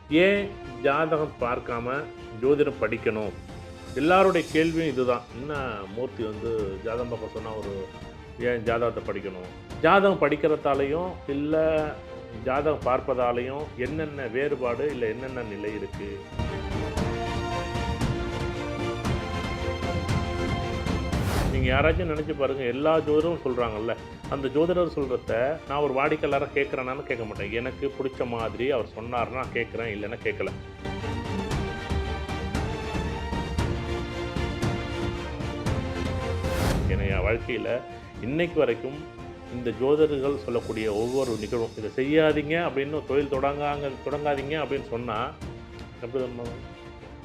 ஏன் ஜாதகம் பார்க்காம ஜோதிடம் படிக்கணும்? எல்லாருடைய கேள்வியும் இதுதான். என்ன மூர்த்தி வந்து ஜாதகம் பார்க்க சொன்னா ஏன் ஜாதகத்த படிக்கணும்? ஜாதகம் படிக்கிறதாலயும், இல்ல ஜாதகம் பார்ப்பதாலயும் என்னென்ன வேறுபாடு, இல்ல என்னென்ன நிலை இருக்கு? நீங்க யாராச்சும் நெனச்சு பாருங்க, எல்லா ஜோதிடரும் சொல்றாங்கல்ல, அந்த ஜோதிடர் சொல்றத நான் ஒரு வாடிக்கையாளரா கேட்கிறேனான்னு கேட்க மாட்டேன். எனக்கு புடிச்ச மாதிரி அவர் சொன்னாருன்னா கேட்கிறேன், இல்லன்னா கேட்கல. ஏன்னா என் வாழ்க்கையில இன்னைக்கு வரைக்கும் இந்த ஜோதிடர்கள் சொல்லக்கூடிய ஒவ்வொரு நிகழ்வும், "இத செய்யாதீங்க" அப்படின்னு தொழில் தொடங்காதீங்க அப்படின்னு சொன்னா, எப்படி தெரியுமா?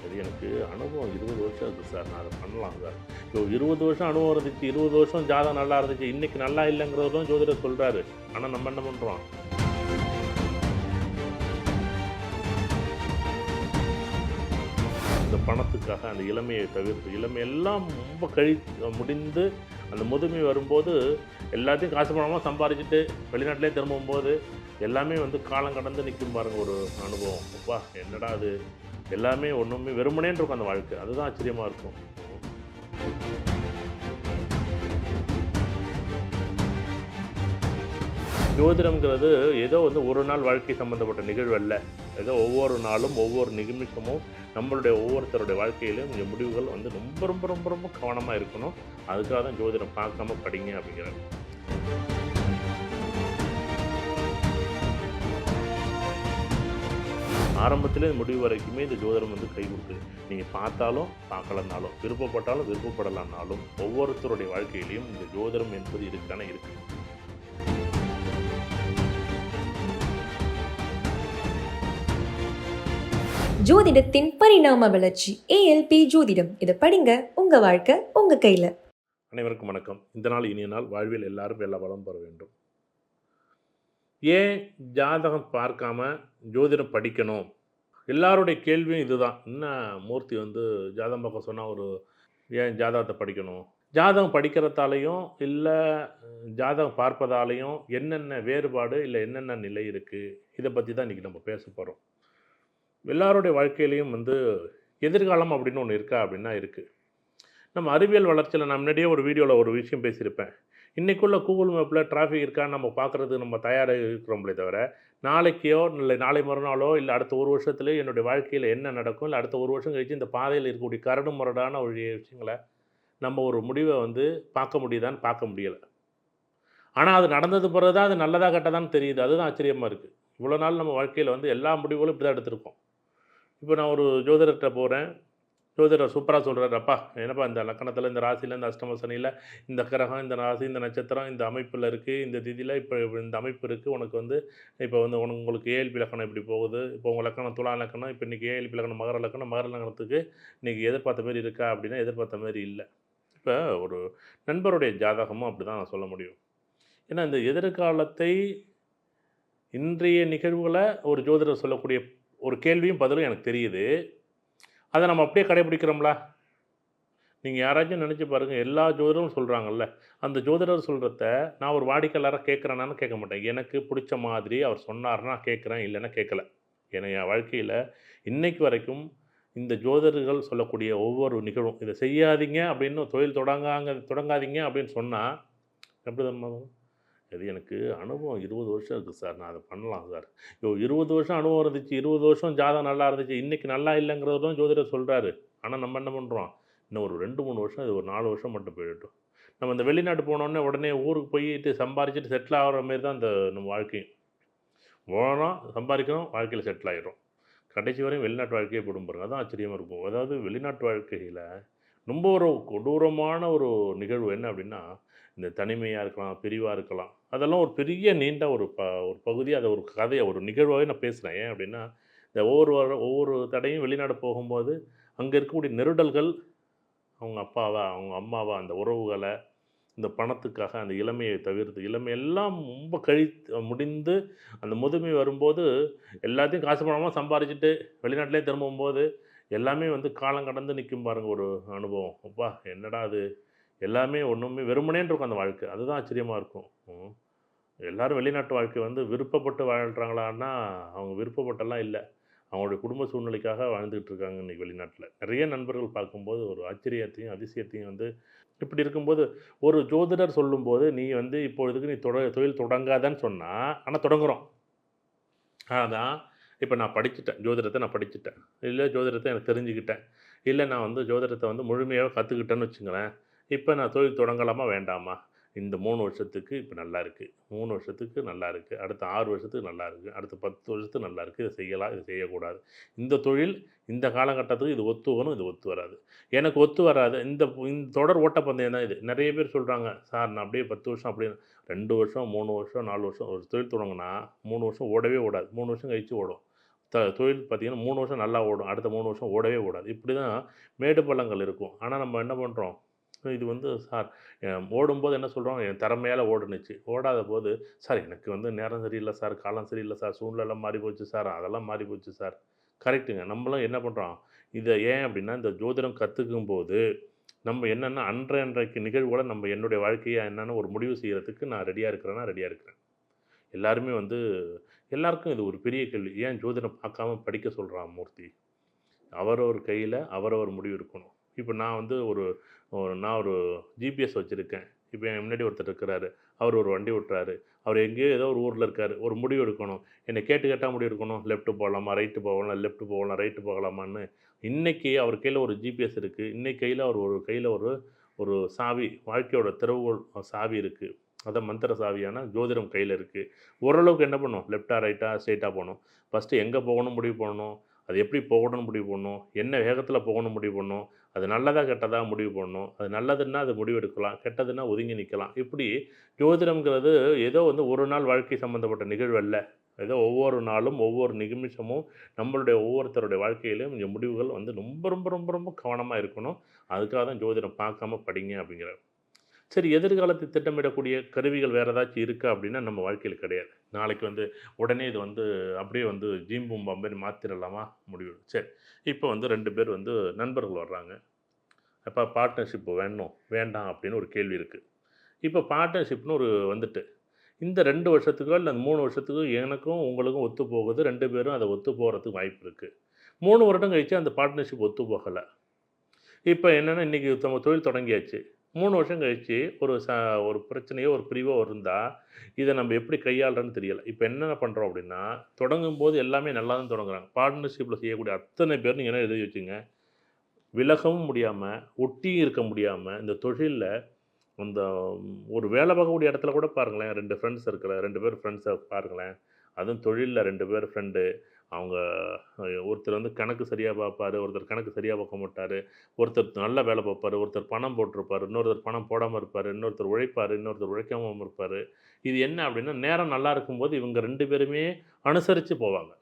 அது எனக்கு அனுபவம் 20 வருஷம் இருக்கு சார். நான் அத பண்ணலாம் சார். இப்போ 20 வருஷம் அனுபவம் இருந்துச்சு, 20 வருஷம் ஜாதகம் நல்லா இருந்துச்சு. இன்னைக்கு நல்லா இல்லங்கிறதும் ஜோதிடர் சொல்றாரு. ஆனா நம்ம என்ன பண்றோம்? இந்த பணத்துக்காக அந்த இளமையை தவிர்த்து, இளமையெல்லாம் ரொம்ப முடிந்து அந்த முதுமை வரும்போது, எல்லாத்தையும் காசு பணமா சம்பாரிச்சுட்டு வெளிநாட்டிலே திரும்பும்போது, எல்லாமே வந்து காலம் கடந்து நிக்கும் பாருங்க ஒரு அனுபவம். அப்பா! என்னடா இது! எல்லாமே ஒண்ணுமே வெறுமனேன்னு இருக்கும் அந்த வாழ்க்கை. அதுதான் ஆச்சரியமா இருக்கும். ஜோதிடம்ங்கிறது ஏதோ வந்து ஒரு நாள் வாழ்க்கை சம்மந்தப்பட்ட நிகழ்வு அல்ல. ஏதோ ஒவ்வொரு நாளும், ஒவ்வொரு நிமிஷமும் நம்மளுடைய ஒவ்வொருத்தருடைய வாழ்க்கையிலும் இந்த முடிவுகள் வந்து ரொம்ப ரொம்ப ரொம்ப ரொம்ப கவனமா இருக்கணும். அதுக்காக தான் ஜோதிடம் பார்க்காம படிங்க அப்படிங்கிறேன். ஆரம்பத்திலே முடிவு வரைக்குமே இந்த ஜோதிடம் வந்து கை கொடுக்குது. நீங்க பார்த்தாலும், பார்க்கலனாலும், விருப்பப்பட்டாலும், விருப்பப்படலனாலும் ஒவ்வொருத்தருடைய வாழ்க்கையிலும் இந்த ஜோதிடம் என்பது இருக்கான இருக்கு. ஜோதிடத்தின் பரிணாம வளர்ச்சி ஏஎல்பி ஜோதிடம். இதை படிங்க, உங்க வாழ்க்கை உங்க கையில. அனைவருக்கும் வணக்கம். இந்த நாள் இனிய நாள். வாழ்வில் எல்லாரும் எல்லா வளம் பெற வேண்டும். ஏன் ஜாதகம் பார்க்காம ஜோதிடம் படிக்கணும்? எல்லாருடைய கேள்வியும் இதுதான். என்ன மூர்த்தி வந்து ஜாதகம் பார்க்க சொன்னா ஏன் ஜாதகத்த படிக்கணும்? ஜாதகம் படிக்கிறதாலயும், இல்ல ஜாதகம் பார்ப்பதாலயும் என்னென்ன வேறுபாடு, இல்ல என்னென்ன நிலை இருக்கு? இத பத்தி தான் இன்னைக்கு நம்ம பேச போறோம். எல்லாருடைய வாழ்க்கையிலயும் வந்து எதிர்காலம் அப்படின்னு ஒண்ணு இருக்கா? அப்படின்னா இருக்கு. நம்ம அறிவியல் வளர்ச்சியில நான் முன்னாடியே ஒரு வீடியோல ஒரு விஷயம் பேசியிருப்பேன். இன்னைக்குள்ள கூகுள் மேப்ல டிராஃபிக் இருக்கான்னு நம்ம பார்க்குறது நம்ம தயாரா இருக்கிறோம்களே தவிர, நாளைக்கோ, இல்ல நாளை மறுநாளோ, இல்ல அடுத்த 1 வருஷத்திலயோ என்னுடைய வாழ்க்கையில என்ன நடக்கும்? இல்ல அடுத்த 1 வருஷம் கழிச்சு இந்த பாதையில இருக்கக்கூடிய கரடு முரடான ஒரு விஷயங்கள நம்ம ஒரு முடிவ வந்து பார்க்க முடியுதான்னு பார்க்க முடியல. ஆனா அது நடந்தது பிறகு தான் அது நல்லதா, கெட்டதான்னு தெரியுது. அதுதான் ஆச்சரியமா இருக்கு. இவ்வளோ நாள் நம்ம வாழ்க்கையில வந்து எல்லா முடிவுகளும் இப்படி தான் எடுத்திருக்கோம். இப்போ நான் ஒரு ஜோதிடர்ட்ட போறேன். ஜோதிடர் சூப்பரா சொல்றாரு. "அப்பா, என்னப்பா இந்த லக்கணத்தில, இந்த ராசியில, இந்த அஷ்டம சனியில, இந்த கிரகம், இந்த ராசி, இந்த நட்சத்திரம், இந்த அமைப்புல இருக்கு. இந்த திதியில இப்ப இந்த அமைப்பு இருக்கு. உனக்கு வந்து இப்ப வந்து உங்களுக்கு ஏஎல்பி லக்கணம் இப்படி போகுது. இப்போ உங்க லக்கணம் துலா லக்கணம். இப்ப இன்னைக்கு ஏஎல்பி லக்கணம் மகர லக்கணம். மகர லக்கணத்துக்கு இன்னைக்கு எதிர்பார்த்த மாரி இருக்கா?" அப்படின்னா, எதிர்பார்த்த மாரி இல்ல. இப்ப ஒரு நண்பருடைய ஜாதகமும் அப்படிதான் நான் சொல்ல முடியும். ஏன்னா, இந்த எதிர்காலத்தை இன்றைய நிகழ்வுகள ஒரு ஜோதிடர் சொல்லக்கூடிய ஒரு கேள்வியும் பதிலும் எனக்கு தெரியுது. அத நம்ம அப்படியே கடைபிடிக்கிறோம்ல? நீங்க யாராச்சும் நெனச்சு பாருங்க, எல்லா ஜோதிடரும் சொல்றாங்கல்ல, அந்த ஜோதிடர் சொல்றத நான் ஒரு வாடிக்கையாளரா கேட்கிறேனான்னு கேட்க மாட்டேன். எனக்கு புடிச்ச மாதிரி அவர் சொன்னாருன்னா கேட்கிறேன், இல்லன்னா கேட்கல. ஏன்னா என் வாழ்க்கையில இன்னைக்கு வரைக்கும் இந்த ஜோதிடர்கள் சொல்லக்கூடிய ஒவ்வொரு நிகழ்வும், "இத செய்யாதீங்க" அப்படின்னு தொழில் தொடங்காதீங்க அப்படின்னு சொன்னா, எப்படி தெரியுமா? அது எனக்கு அனுபவம் 20 வருஷம் இருக்கு சார். நான் அத பண்ணலாம் சார். 20 வருஷம் அனுபவம் இருந்துச்சு, 20 வருஷம் ஜாதகம் நல்லா இருந்துச்சு. இன்னைக்கு நல்லா இல்லங்கிறதும் ஜோதிடர் சொல்றாரு. ஆனா நம்ம என்ன பண்றோம்? இன்னும் ஒரு 2, 3 வருஷம், இது ஒரு 4 வருஷம் மட்டும் போயிடட்டும். நம்ம இந்த வெளிநாட்டு போனோனே உடனே ஊருக்கு போயிட்டு சம்பாரிச்சுட்டு செட்டில் ஆகுற மாரி தான் இந்த நம்ம வாழ்க்கையும். போனோம், சம்பாரிக்கிறோம், வாழ்க்கையில செட்டில் ஆயிடுறோம். கடைசி வரையும் வெளிநாட்டு வாழ்க்கையே போடும் பாருங்க. அதான் ஆச்சரியமா இருக்கும். அதாவது வெளிநாட்டு வாழ்க்கையில ரொம்ப ஒரு கொடூரமான ஒரு நிகழ்வு என்ன அப்படின்னா, இந்த தனிமையா இருக்கலாம், பிரிவா இருக்கலாம். அதெல்லாம் ஒரு பெரிய நீண்ட ஒரு பகுதி. அத ஒரு கதையா, ஒரு நிகழ்வாவே நான் பேசுறேன். ஏன் அப்படின்னா, இந்த ஒவ்வொரு தடையும் வெளிநாடு போகும்போது, அங்க இருக்கக்கூடிய நெருடல்கள், அவங்க அப்பாவா, அவங்க அம்மாவா, அந்த உறவுகள, இந்த பணத்துக்காக அந்த இளமையை தவிர்த்து, இளமையெல்லாம் ரொம்ப முடிந்து அந்த முதுமை வரும்போது, எல்லாத்தையும் காசு பணமா சம்பாரிச்சுட்டு வெளிநாட்டிலே திரும்பும்போது, எல்லாமே வந்து காலம் கடந்து நிக்கும் பாருங்க ஒரு அனுபவம். அப்பா! என்னடா இது! எல்லாமே ஒண்ணுமே வெறுமனேன்னு இருக்கும் அந்த வாழ்க்கை. அதுதான் ஆச்சரியமா இருக்கும். ம். எல்லாரும் வெளிநாட்டு வாழ்க்கை வந்து விருப்பப்பட்டு வாழ்றாங்களான்னா, அவங்க விருப்பப்பட்டெல்லாம் இல்ல. அவங்களுடைய குடும்ப சூழ்நிலைக்காக வாழ்ந்துகிட்டு இருக்காங்க இன்றைக்கி வெளிநாட்டில். நிறைய நண்பர்கள் பார்க்கும்போது ஒரு ஆச்சரியத்தையும், அதிசயத்தையும் வந்து இப்படி இருக்கும்போது, ஒரு ஜோதிடர் சொல்லும்போது, "நீ வந்து இப்பொழுதுக்கு நீ தொழில் தொடங்காதன்னு" சொன்னா, ஆனா தொடங்குறோம். அதான் இப்ப நான் படிச்சுட்டேன். ஜோதிடத்த நான் படிச்சுட்டேன். இல்ல ஜோதிடத்த எனக்கு தெரிஞ்சுக்கிட்டேன். இல்ல நான் வந்து ஜோதிடத்த வந்து முழுமையாவே கத்துக்கிட்டேன்னு வச்சுங்களேன். இப்ப நான் தொழில் தொடங்கலாமா? வேண்டாமா? இந்த 3 வருஷத்துக்கு இப்ப நல்லா இருக்கு. 3 வருஷத்துக்கு நல்லா இருக்கு. அடுத்த 6 வருஷத்துக்கு நல்லா இருக்கு. அடுத்த 10 வருஷத்துக்கு நல்லா இருக்கு. இத செய்யலாம், இத செய்யக்கூடாது. இந்த தொழில் இந்த காலகட்டத்துக்கு இது ஒத்து வரும், இது ஒத்து வராது. எனக்கு ஒத்து வராது. இந்த தொடர் ஓட்டப்பந்தயம் தான் இது. நெறைய பேர் சொல்றாங்க, "சார் நான் அப்படியே 10 வருஷம் அப்படியே" 2 வருஷம், 3 வருஷம், 4 வருஷம் ஒரு தொழில் தொடங்குனா, 3 வருஷம் ஓடவே ஓடாது. 3 வருஷம் கழிச்சு ஓடும். தொழில் பார்த்தீங்கன்னா 3 வருஷம் நல்லா ஓடும். அடுத்த 3 வருஷம் ஓடவே ஓடாது. இப்படி தான் மேடு பள்ளங்கள் இருக்கும். ஆனா நம்ம என்ன பண்றோம், இது வந்து சார் ஓடும்போது என்ன சொல்றோம், என் திறமையால ஓடுனுச்சு. ஓடாதபோது, சார் எனக்கு வந்து நேரம் சரியில்ல சார், காலம் சரியில்ல சார், சூழ்நிலை மாறி போச்சு சார், அதெல்லாம் மாறி போச்சு சார். கரெக்ட்டுங்க. நம்மளும் என்ன பண்றோம், இத ஏன் அப்படின்னா, இந்த ஜோதிடம் கத்துக்கும்போது நம்ம என்னன்னா, அன்றைக்கு நிகழ்வுகள நம்ம என்னுடைய வாழ்க்கைய என்னன்னு ஒரு முடிவு செய்யறதுக்கு நான் ரெடியா இருக்கிறேன்னா, ரெடியா இருக்கிறேன். எல்லாருமே வந்து எல்லாருக்கும் இது ஒரு பெரிய கேள்வி. ஏன் ஜோதிடம் பார்க்காம படிக்க சொல்றான் மூர்த்தி? அவரவர் கையில அவரவர் முடிவு இருக்கணும். இப்ப நான் வந்து நான் ஒரு ஜிபிஎஸ் வச்சிருக்கேன். இப்ப என் முன்னாடி ஒருத்தர் இருக்கிறாரு. அவர் ஒரு வண்டி ஓட்டுறாரு. அவர் எங்கேயோ ஏதோ ஒரு ஊர்ல இருக்காரு. ஒரு முடிவு எடுக்கணும். என்ன கேட்டு கேட்டா முடிவு எடுக்கணும். லெஃப்ட் போலாமா? ரைட் போகலாம். லெஃப்ட் போகலாம். ரைட் போகலாமான்னு. இன்னைக்கு அவர் கையில ஒரு ஜிபிஎஸ் இருக்கு. இன்னைக்கு கையில அவர் ஒரு கையில ஒரு ஒரு சாவி, வாழ்க்கையோட திறவுகோல் சாவி இருக்கு. அதான் மந்திர சாவியான ஜோதிடம் கையில இருக்கு. ஓரளவுக்கு என்ன பண்ணும்? லெஃப்ட்டா, ரைட்டா, ஸ்ட்ரெய்ட்டா போணும். ஃபர்ஸ்ட்டு எங்க போகணும்னு முடிவு பண்ணணும். அது எப்படி போகணும்னு முடிவு பண்ணணும். என்ன வேகத்தில போகணும்னு முடிவு பண்ணணும். அது நல்லதா, கெட்டதா முடிவு பண்ணணும். அது நல்லதுன்னா அது முடிவு எடுக்கலாம். கெட்டதுன்னா ஒதுங்கி நிக்கலாம். இப்படி ஜோதிடம்ங்கிறது ஏதோ வந்து ஒரு நாள் வாழ்க்கை சம்மந்தப்பட்ட நிகழ்வு அல்ல. ஏதோ ஒவ்வொரு நாளும், ஒவ்வொரு நிமிஷமும் நம்மளுடைய ஒவ்வொருத்தருடைய வாழ்க்கையிலும் இந்த முடிவுகள் வந்து ரொம்ப, ரொம்ப, ரொம்ப, ரொம்ப கவனமா இருக்கணும். அதுக்காக தான் ஜோதிடம் பார்க்காம படிங்க அப்படிங்கிறார். சரி, எதிர்காலத்தை திட்டமிடக்கூடிய கருவிகள் வேற ஏதாச்சும் இருக்கா அப்படின்னா, நம்ம வாழ்க்கையில கிடையாது. நாளைக்கு வந்து உடனே இது வந்து அப்படியே வந்து ஜீம் பூம் பாம்பேன்னு மாத்திரலாமா? முடிவு. சரி. இப்போ வந்து 2 பேர் வந்து நண்பர்கள் வர்றாங்க. அப்ப பார்ட்னர்ஷிப் வேணும், வேண்டாம் அப்படின்னு ஒரு கேள்வி இருக்கு. இப்போ பார்ட்னர்ஷிப்னு ஒரு வந்துட்டு, இந்த 2 வருஷத்துக்கோ இல்ல 3 வருஷத்துக்கோ எனக்கும் உங்களுக்கும் ஒத்து போகுது. 2 பேரும் அத ஒத்து போறதுக்கு வாய்ப்பு இருக்கு. 3 வருடம் கழிச்சு அந்த பார்ட்னர்ஷிப் ஒத்து போகல. இப்ப என்னன்னா, இன்னைக்கு நம்ம தொழில் தொடங்கியாச்சு. 3 வருஷம் கழிச்சு ஒரு பிரச்சனையோ, ஒரு பிரிவோ இருந்தா, இத நம்ம எப்படி கையாள்றதுன்னு தெரியல. இப்ப என்ன பண்றோம் அப்படின்னா, தொடங்கும்போது எல்லாமே நல்லா தான் தொடங்குறாங்க. பார்ட்னர்ஷிப்ல செய்யக்கூடிய அத்தனை பேரும் நீங்க என்ன எழுதி வச்சுங்க, விலகவும் முடியாம, ஒட்டியும் இருக்க முடியாம, இந்த தொழில்ல அந்த ஒரு வேலை பார்க்கக்கூடிய இடத்துல கூட பாருங்களேன், 2 ஃப்ரெண்ட்ஸ் இருக்கிற 2 பேர் ஃப்ரெண்ட்ஸ பாருங்களேன். அதுவும் தொழில்ல 2 பேர் ஃப்ரெண்டு. அவங்க ஒருத்தர் வந்து கணக்கு சரியா பார்ப்பாரு, ஒருத்தர் கணக்கு சரியா பார்க்க மாட்டாரு. ஒருத்தர் நல்ல வேலை பார்ப்பாரு, ஒருத்தர் பணம் போட்டிருப்பாரு, இன்னொருத்தர் பணம் போடாம இருப்பாரு, இன்னொருத்தர் உழைப்பாரு, இன்னொருத்தர் உழைக்காம இருப்பாரு. இது என்ன அப்படின்னா, நேரம் நல்லா இருக்கும்போது இவங்க 2 பேருமே அனுசரிச்சு போவாங்க.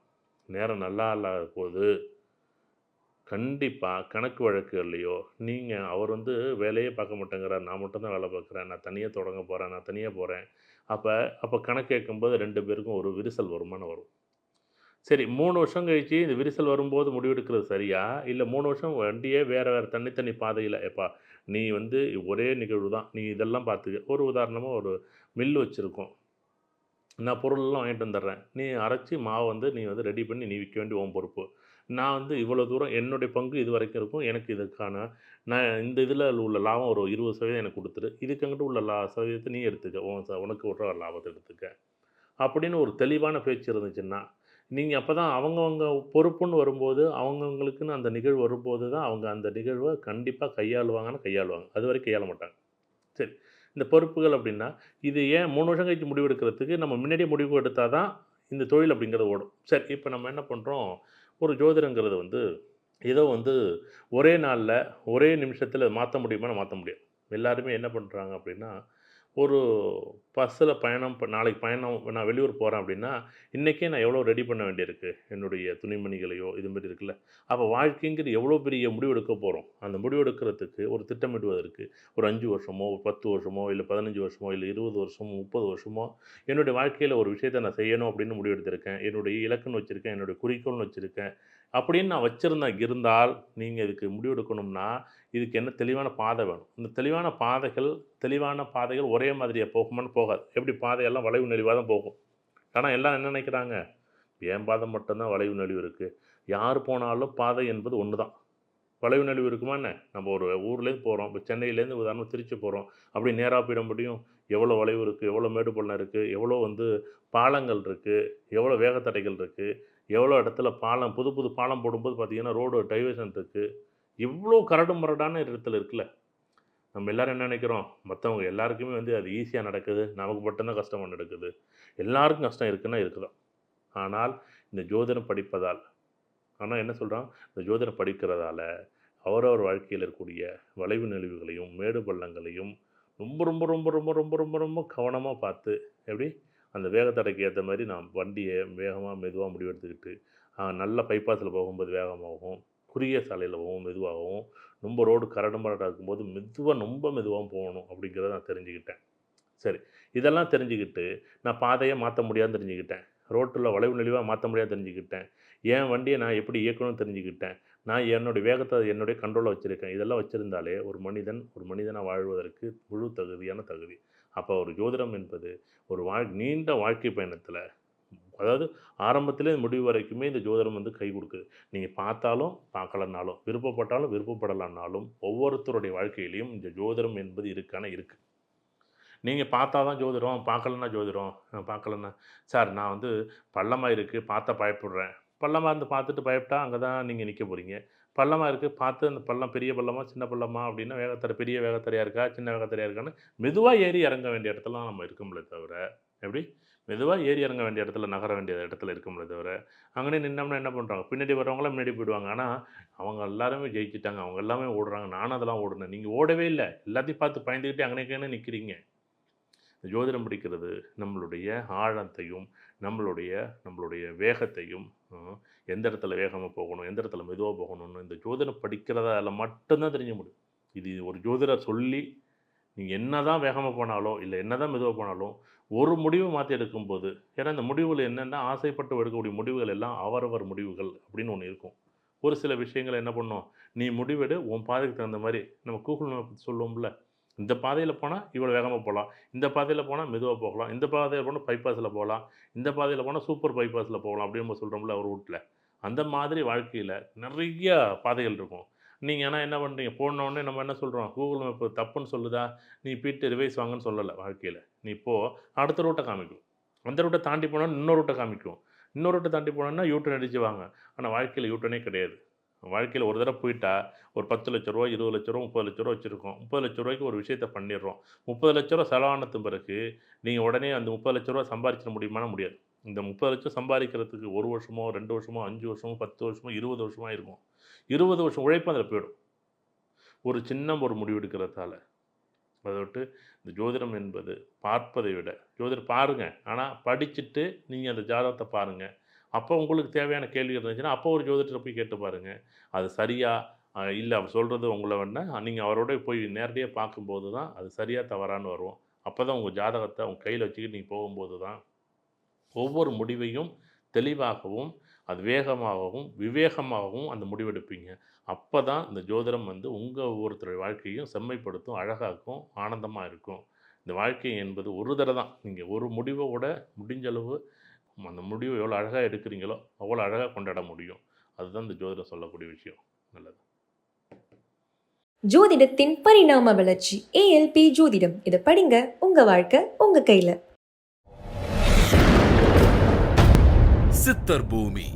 நேரம் நல்லா இல்லாத போது கண்டிப்பா. கணக்கு வழக்குகள்லயோ, அவர் வந்து வேலையே பார்க்க மாட்டேங்கிறார். நான் மட்டும் தான் வேலை பார்க்குறேன். நான் தனியா தொடங்க போறேன். நான் தனியா போறேன். அப்ப அப்ப கணக்கு கேட்கும்போது 2 பேருக்கும் ஒரு விரிசல் வருமான்னு வரும். சரி 3 வருஷம் கழிச்சு இந்த விரிசல் வரும்போது முடிவெடுக்கிறது சரியா? இல்ல 3 வருஷம் வண்டியே வேற வேற தனித்தனி பாதையில, "எப்பா நீ வந்து ஒரே நிகழ்வு தான். நீ இதெல்லாம் பார்த்துக்க." ஒரு உதாரணமா ஒரு மில் வச்சிருக்கோம். நான் பொருளெல்லாம் வாங்கிட்டு வந்துடுறேன். நீ அரைச்சு மாவு வந்து நீ வந்து ரெடி பண்ணி நீ விற்க வேண்டியது உன் பொறுப்பு. நான் வந்து இவ்வளோ தூரம் என்னுடைய பங்கு இதுவரைக்கும் இருக்கும். எனக்கு இதுக்கான நான் இந்த இதில உள்ள லாபம் ஒரு 20% எனக்கு குடுத்துரு. இதுக்கு அங்கிட்டு உள்ள சதவீதத்த நீ எடுத்துக்க. உனக்கு வர்ற லாபத்த எடுத்துக்க. அப்படின்னு ஒரு தெளிவான பேச்சு இருந்துச்சுன்னா, நீங்க அப்பதான் அவங்கவங்க பொறுப்புன்னு வரும்போது, அவங்கவங்களுக்குன்னு அந்த நிகழ்வு வரும்போது தான், அவங்க அந்த நிகழ்வ கண்டிப்பா கையாளுவாங்கன்னா கையாளுவாங்க. அதுவரைக்கும் கையாள மாட்டாங்க. சரி. இந்த பொறுப்புகள் அப்டின்னா, இது ஏன் 3 வருஷம் கழிச்சு முடிவு எடுக்கிறதுக்கு நம்ம முன்னாடியே முடிவு எடுத்தா தான், இந்த தொழில் அப்டிங்கிறது ஓடும். சரி, இப்ப நம்ம என்ன பண்றோம், ஒரு ஜோதிடங்கிறது வந்து, ஏதோ வந்து ஒரே நாள்ல, ஒரே நிமிஷத்தில மாத்த முடியுமான்னா மாத்த முடியாது. எல்லாருமே என்ன பண்றாங்க அப்டின்னா, ஒரு பஸ்ஸில பயணம் நாளைக்கு பயணம் நான் வெளியூர் போறேன் அப்டின்னா, இன்னைக்கே நான் எவ்வளோ ரெடி பண்ண வேண்டியிருக்கு. என்னுடைய துணிமணிகளையோ, இது மாரி இருக்குல்ல. அப்ப வாழ்க்கைங்கிறது எவ்வளோ பெரிய முடிவு எடுக்க போறோம். அந்த முடிவு எடுக்கிறதுக்கு ஒரு திட்டமிடுவதற்கு ஒரு 5 வருஷமோ, ஒரு 10 வருஷமோ, இல்ல 15 வருஷமோ, இல்ல 20 வருஷமோ, 30 வருஷமோ, என்னுடைய வாழ்க்கையில ஒரு விஷயத்த நான் செய்யணும் அப்படின்னு முடிவு எடுத்திருக்கேன். என்னுடைய இலக்குன்னு வச்சிருக்கேன். என்னுடைய குறிக்கோள்னு வச்சிருக்கேன். அப்படின்னு நான் இருந்தால், நீங்க இதுக்கு முடிவு எடுக்கணும்னா, இதுக்கு என்ன தெளிவான பாதை வேணும். இந்த தெளிவான பாதைகள் ஒரே மாதிரியா போகுமான்னு போகாது. எப்படி பாதையெல்லாம் வளைவு நெளிவா தான் போகும். ஆனா எல்லாரும் என்ன நெனைக்கிறாங்க, என் பாதை மட்டும் தான் வளைவு நெளிவு இருக்கு. யார் போனாலும் பாதை என்பது ஒன்று தான். வளைவு நெளிவு இருக்குமா என்ன? நம்ம ஒரு ஊர்லேருந்து போகிறோம், இப்போ சென்னையிலேருந்து உதாரணம் திருச்சி போகிறோம், அப்படி நேராக போயிட முடியும்? எவ்வளோ வளைவு இருக்குது, எவ்வளோ மேடு பள்ளம் இருக்குது, எவ்வளோ பாலங்கள் இருக்குது, எவ்வளோ வேகத்தடைகள் இருக்குது, எவ்வளோ இடத்துல பாலம் புது புது பாலம் போடும்போது பார்த்தீங்கன்னா ரோடு டைவர்ஷன் இருக்குது. இவ்வளோ கரடு முரடான இடத்துல இருக்குல்ல. நம்ம எல்லாரும் என்ன நினைக்கிறோம்? மற்றவங்க எல்லாருக்குமே அது ஈஸியாக நடக்குது, நமக்கு மட்டும்தான் கஷ்டமாக நடக்குது. எல்லாருக்கும் கஷ்டம் இருக்குன்னா இருக்குதான். ஆனால் இந்த ஜோதிடம் படிப்பதால் என்ன சொல்கிறான், இந்த ஜோதிடம் படிக்கிறதால அவரவர் வாழ்க்கையில் இருக்கக்கூடிய வளைவு நெளிவுகளையும் மேடு பள்ளங்களையும் ரொம்ப ரொம்ப ரொம்ப ரொம்ப ரொம்ப ரொம்ப ரொம்ப கவனமாக பார்த்து எப்படி அந்த வேகத்தடைக்கு ஏற்ற மாதிரி நான் வண்டியை வேகமாக மெதுவாக முடிவெடுத்துக்கிட்டு நல்ல பைபாஸில் போகும்போது வேகமாகவும், குறுகிய சாலையில் போகும் மெதுவாகவும், ரொம்ப ரோடு கரடுமுரடாக இருக்கும்போது ரொம்ப மெதுவாகவும் போகணும் அப்படிங்கிறத நான் தெரிஞ்சுக்கிட்டேன். சரி, இதெல்லாம் தெரிஞ்சுக்கிட்டு நான் பாதையை மாற்ற முடியாதுன்னு தெரிஞ்சுக்கிட்டேன். ரோட்டில் வளைவு நெளிவாக மாற்ற முடியாது தெரிஞ்சுக்கிட்டேன். என் வண்டியை நான் எப்படி இயக்கணும்னு தெரிஞ்சுக்கிட்டேன். நான் என்னுடைய வேகத்தை என்னுடைய கண்ட்ரோலில் வச்சுருக்கேன். இதெல்லாம் வச்சுருந்தாலே ஒரு மனிதனாக வாழ்வதற்கு முழு தகுதியான தகுதி. அப்போ ஒரு ஜோதிடம் என்பது ஒரு நீண்ட வாழ்க்கை பயணத்தில், அதாவது ஆரம்பத்திலே முடிவு வரைக்குமே இந்த ஜோதிடம் கை கொடுக்குது. நீங்கள் பார்த்தாலும் பார்க்கலன்னாலும், விருப்பப்பட்டாலும் விருப்பப்படலைன்னாலும், ஒவ்வொருத்தருடைய வாழ்க்கையிலையும் இந்த ஜோதிடம் என்பது இருக்குது. நீங்கள் பார்த்தா தான் ஜோதிடம், பார்க்கலன்னா ஜோதிடம். பார்க்கலன்னா, சார் நான் பள்ளமாக இருக்குது பார்த்தா பயப்படுறேன். பள்ளமாக இருந்து பார்த்துட்டு பயப்பட்டா அங்கே தான் நீங்கள் நிற்க போகிறீங்க. பள்ளமாக இருக்குது பார்த்து அந்த பள்ளம் பெரிய பள்ளமா சின்ன பள்ளமா அப்படின்னா பெரிய வேகத்தடையாக இருக்கா சின்ன வேகத்தடையாக இருக்கான்னு மெதுவாக ஏறி இறங்க வேண்டிய இடத்துல நம்ம இருக்கோம்லே தவிர, எப்படி மெதுவாக ஏறி இறங்க வேண்டிய இடத்துல நகர வேண்டிய இடத்துல இருக்கோம்லே தவிர, அங்கனே நின்னோம்னா என்ன பண்ணுறாங்க, பின்னாடி வரவங்களாம் முன்னாடி போயிடுவாங்க. ஆனால் அவங்க எல்லாருமே ஜெயிச்சிட்டாங்க, அவங்க எல்லாமே ஓடுறாங்க. நானும் அதெல்லாம் ஓடுனேன். நீங்கள் ஓடவே இல்லை, எல்லாத்தையும் பார்த்து பயந்துக்கிட்டே அங்கனே நிற்கிறீங்க. இந்த ஜோதிடம் படிக்கிறது நம்மளுடைய ஆழத்தையும் நம்மளுடைய வேகத்தையும், எந்த இடத்துல வேகமாக போகணும், எந்த இடத்துல மெதுவாக போகணும்னு இந்த ஜோதிடம் படிக்கிறதால மட்டும்தான் தெரிஞ்ச முடியும். இது ஒரு ஜோதிடர் சொல்லி நீங்கள் என்ன தான் வேகமாக போனாலும் இல்லை என்ன தான் மெதுவாக போனாலும் ஒரு முடிவு மாற்றி எடுக்கும்போது, ஏன்னா இந்த முடிவுகள் என்னென்னா ஆசைப்பட்டு எடுக்கக்கூடிய முடிவுகள் எல்லாம் அவரவர் முடிவுகள் அப்படின்னு ஒன்று இருக்கும். ஒரு சில விஷயங்கள் என்ன பண்ணோம், நீ முடிவெடு, உன் பாதைக்கு தகுந்த மாதிரி நம்ம கூகுள் மேப் சொல்லுவோம்ல, இந்த பாதையில் போனால் இவ்வளோ வேகமாக போகலாம், இந்த பாதையில் போனால் மெதுவாக போகலாம், இந்த பாதையில் போனால் பைபாஸில் போகலாம், இந்த பாதையில் போனால் சூப்பர் பைபாஸில் போகலாம் அப்படின்னு நம்ம சொல்கிறோம்ல ஒரு ரூட்டில். அந்த மாதிரி வாழ்க்கையில் நிறைய பாதைகள் இருக்கும். நீங்கள் ஆனால் என்ன பண்ணுறீங்க, போனோடனே நம்ம என்ன சொல்கிறோம், கூகுள் மேப் தப்புன்னு சொல்லுதா, நீ போய்ட்டு ரிவைஸ் வாங்கன்னு சொல்லலை. வாழ்க்கையில் நீ இப்போது அடுத்த ரூட்டை காமிக்கும், அந்த ரூட்டை தாண்டி போனால் இன்னொரு ரூட்டை காமிக்கும், இன்னொரு ரூட்டை தாண்டி போனோன்னா யூட்டன் அடித்து வாங்க. ஆனால் வாழ்க்கையில் யூட்டனே கிடையாது. வாழ்க்கையில் ஒரு தடவை போயிட்டா ஒரு 10 லட்ச ரூபா 20 லட்ச ரூபா 30 லட்ச ரூபா வச்சுருக்கோம். 30 லட்ச ரூபாய்க்கு ஒரு விஷயத்த பண்ணிடுறோம். 30 லட்ச ரூபா செலவானது பிறகு நீங்கள் உடனே அந்த 30 லட்ச ரூபா சம்பாதிச்சிட முடியுமானா முடியாது. இந்த 30 லட்சம் சம்பாதிக்கிறதுக்கு 1 வருஷமோ 2 வருஷமோ 5 வருஷமோ 10 வருஷமோ 20 வருஷமோ இருக்கும். 20 வருஷம் உழைப்பு அதில் போயிடும் ஒரு சின்ன முடிவு எடுக்கிறதால. அதை விட்டு இந்த ஜோதிடம் என்பது பார்ப்பதை விட, ஜோதிடம் பாருங்கள், ஆனால் படிச்சுட்டு நீங்கள் அந்த ஜாதகத்தை பாருங்கள். அப்போ உங்களுக்கு தேவையான கேள்வி இருந்துச்சுன்னா அப்போ ஒரு ஜோதிடரை போய் கேட்டு பாருங்கள். அது சரியா இல்லை அவர் சொல்கிறது உங்களை நீங்கள் அவரோட போய் நேரடியாக பார்க்கும்போது தான் அது சரியாக தவறான்னு வரும். அப்போ தான் உங்கள் ஜாதகத்தை உங்கள் கையில் வச்சுக்கிட்டு நீங்கள் போகும்போது தான் ஒவ்வொரு முடிவையும் தெளிவாகவும் அது வேகமாகவும் விவேகமாகவும் அந்த முடிவெடுப்பீங்க. அப்போ தான் இந்த ஜோதிடம் உங்கள் ஒவ்வொருத்தருடைய வாழ்க்கையும் செம்மைப்படுத்தும், அழகாக்கும், ஆனந்தமாக இருக்கும். இந்த வாழ்க்கை என்பது ஒரு தடவை தான். நீங்கள் ஒரு முடிவோட முடிஞ்சளவு அந்த முடிவை எவ்வளோ அழகாக எடுக்கிறீங்களோ அவ்வளோ அழகாக கொண்டாட முடியும். அதுதான் இந்த ஜோதிடம் சொல்லக்கூடிய விஷயம். நல்லது. ஜோதிடத்தின் பரிணாம வளர்ச்சி ஏஎல்பி ஜோதிடம். இதை படிங்க, உங்க வாழ்க்கை உங்க கையில. சித்தர் பூமி